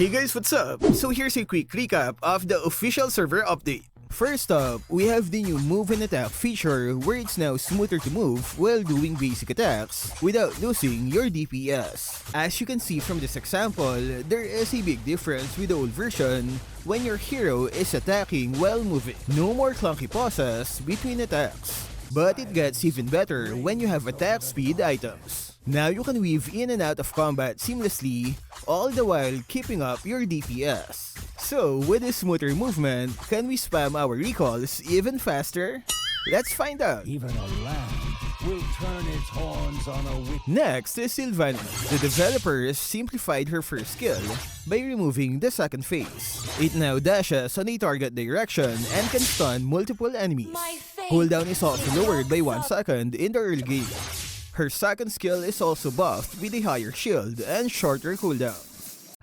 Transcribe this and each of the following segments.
Hey guys, what's up? So here's a quick recap of the official server update. First up, we have the new move and attack feature where it's now smoother to move while doing basic attacks without losing your DPS. As you can see from this example, there is a big difference with the old version when your hero is attacking while moving. No more clunky pauses between attacks. But it gets even better when you have attack speed items. Now you can weave in and out of combat seamlessly, all the while keeping up your DPS. So with this smoother movement, can we spam our recalls even faster? Let's find out. Even a lamb will turn its horns on a wicked. Next is Silvanna. The developers simplified her first skill by removing the second phase. It now dashes on a target direction and can stun multiple enemies. Cooldown is also lowered by 1 second in the early game. Her second skill is also buffed with a higher shield and shorter cooldown.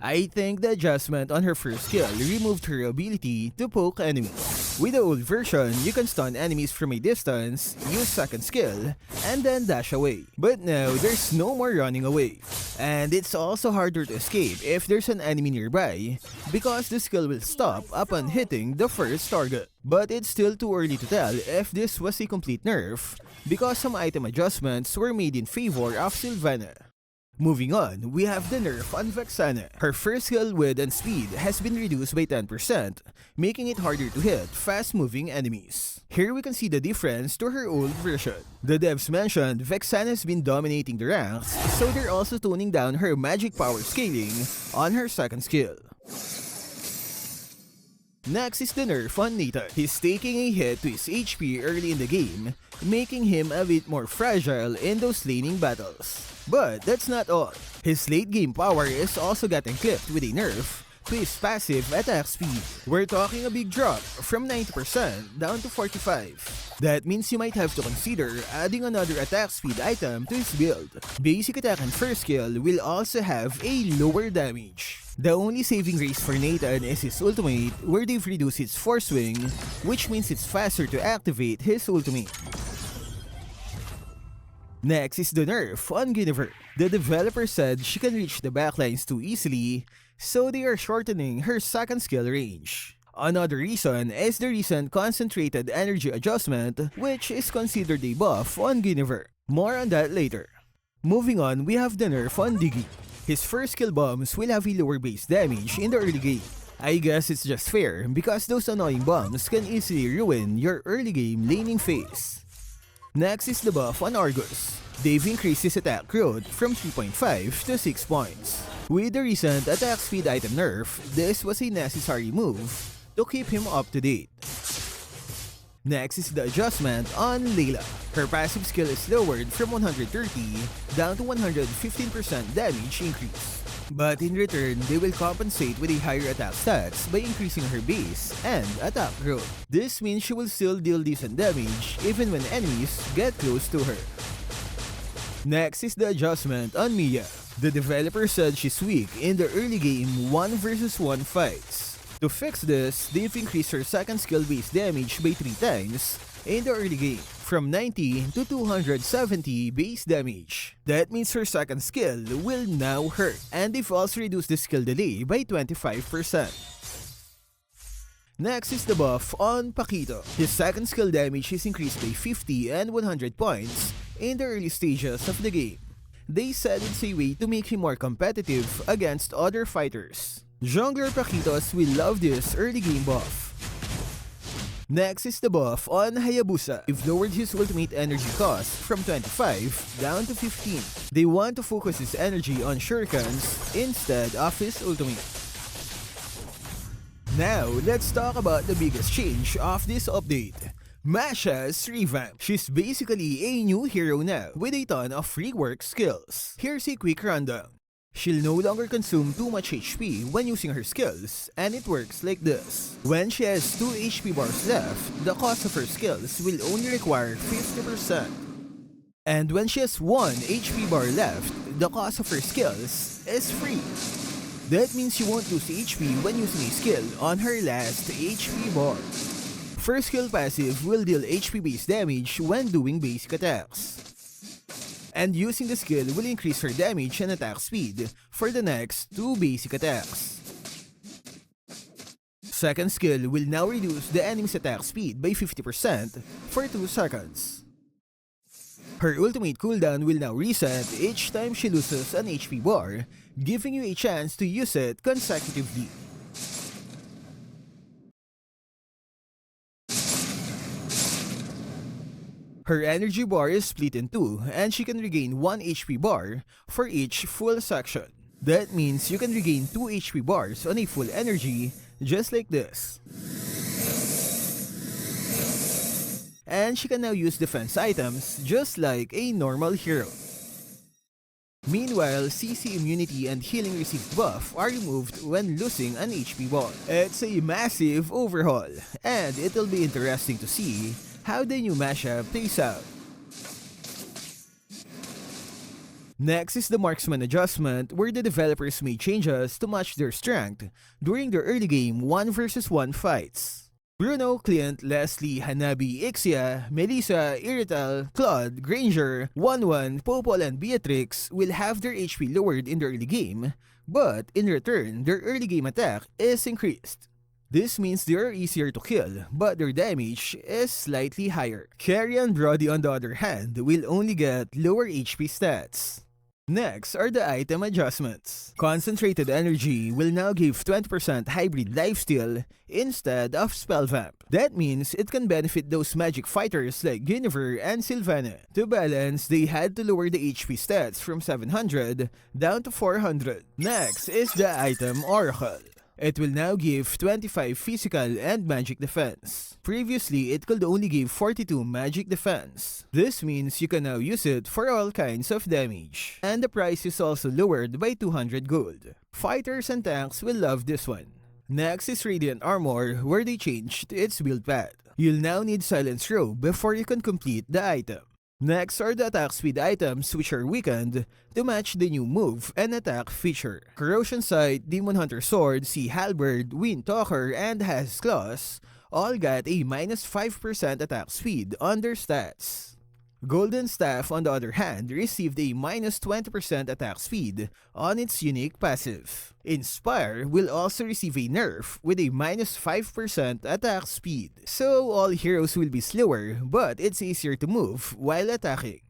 I think the adjustment on her first skill removed her ability to poke enemies. With the old version, you can stun enemies from a distance, use second skill, and then dash away. But now, there's no more running away. And it's also harder to escape if there's an enemy nearby, because the skill will stop upon hitting the first target. But it's still too early to tell if this was a complete nerf, because some item adjustments were made in favor of Silvanna. Moving on, we have the nerf on Vexana. Her first skill width and speed has been reduced by 10%, making it harder to hit fast-moving enemies. Here we can see the difference to her old version. The devs mentioned Vexana has been dominating the ranks, so they're also toning down her magic power scaling on her second skill. Next is the nerf on Natan. He's taking a hit to his HP early in the game, making him a bit more fragile in those laning battles. But that's not all. His late game power is also getting clipped with a nerf to his passive attack speed. We're talking a big drop from 90% down to 45. That means you might have to consider adding another attack speed item to his build. Basic attack and first skill will also have a lower damage. The only saving grace for Natan is his ultimate, where they've reduced its force swing, which means it's faster to activate his ultimate. Next is the nerf on Guinevere. The developer said she can reach the backlines too easily, so they are shortening her second skill range. Another reason is the recent concentrated energy adjustment, which is considered a buff on Guinevere. More on that later. Moving on, we have the nerf on Diggie. His first skill bombs will have a lower base damage in the early game. I guess it's just fair because those annoying bombs can easily ruin your early game laning phase. Next is the buff on Argus. They've increased his attack growth from 3.5 to 6 points. With the recent attack speed item nerf, this was a necessary move to keep him up to date. Next is the adjustment on Layla. Her passive skill is lowered from 130 down to 115% damage increase. But in return, they will compensate with a higher attack stats by increasing her base and attack growth. This means she will still deal decent damage even when enemies get close to her. Next is the adjustment on Miya. The developer said she's weak in the early game 1 versus 1 fights. To fix this, they've increased her second skill base damage by 3 times in the early game, from 90 to 270 base damage. That means her second skill will now hurt, and they've also reduced the skill delay by 25%. Next is the buff on Paquito. His second skill damage is increased by 50 and 100 points in the early stages of the game. They said it's a way to make him more competitive against other fighters. Jungler Paquitos will love this early game buff. Next is the buff on Hayabusa. They've lowered his ultimate energy cost from 25 down to 15. They want to focus his energy on shurikens instead of his ultimate. Now, let's talk about the biggest change of this update. Masha's Revamp. She's basically a new hero now with a ton of rework skills. Here's a quick rundown. She'll no longer consume too much HP when using her skills, and it works like this. When she has 2 HP bars left, the cost of her skills will only require 50%. And when she has 1 HP bar left, the cost of her skills is free. That means she won't lose HP when using a skill on her last HP bar. First skill passive will deal HP base damage when doing basic attacks. And using the skill will increase her damage and attack speed for the next 2 basic attacks. second skill will now reduce the enemy's attack speed by 50% for 2 seconds. Her ultimate cooldown will now reset each time she loses an HP bar, giving you a chance to use it consecutively. Her energy bar is split in 2 and she can regain 1 HP bar for each full section. That means you can regain 2 HP bars on a full energy just like this. And she can now use defense items just like a normal hero. Meanwhile, CC immunity and healing received buff are removed when losing an HP bar. It's a massive overhaul, and it'll be interesting to see how the new Masha plays out. Next is the Marksmen Adjustment, where the developers made changes to match their strength during their early game 1 vs 1 fights. Bruno, Clint, Leslie, Hanabi, Ixia, Melissa, Irital, Claude, Granger, 1-1, Popol, and Beatrix will have their HP lowered in the early game, but in return, their early game attack is increased. This means they are easier to kill, but their damage is slightly higher. Carrie and Brody, on the other hand, will only get lower HP stats. Next are the item adjustments. Concentrated Energy will now give 20% hybrid lifesteal instead of spell vamp. That means it can benefit those magic fighters like Guinevere and Silvanna. To balance, they had to lower the HP stats from 700 down to 400. Next is the item Oracle. It will now give 25 physical and magic defense. Previously, it could only give 42 magic defense. This means you can now use it for all kinds of damage. And the price is also lowered by 200 gold. Fighters and tanks will love this one. Next is Radiant Armor, where they changed its build path. You'll now need Silence Robe before you can complete the item. Next are the attack speed items, which are weakened to match the new move and attack feature. Corrosion Sight, Demon Hunter Sword, Sea Halberd, Wind Talker, and Has Claws all got a minus 5% attack speed on their stats. Golden Staff, on the other hand, received a minus 20% attack speed on its unique passive. Inspire will also receive a nerf with a minus 5% attack speed. So all heroes will be slower, but it's easier to move while attacking.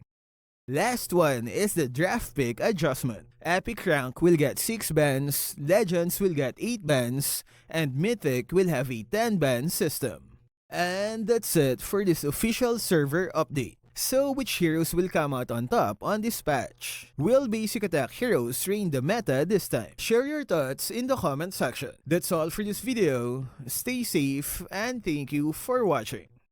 Last one is the Draft Pick Adjustment. Epic Rank will get 6 bans, Legends will get 8 bans, and Mythic will have a 10 ban system. And that's it for this official server update. So which heroes will come out on top on this patch? Will basic attack heroes reign the meta this time? Share your thoughts in the comment section. That's all for this video. Stay safe and thank you for watching.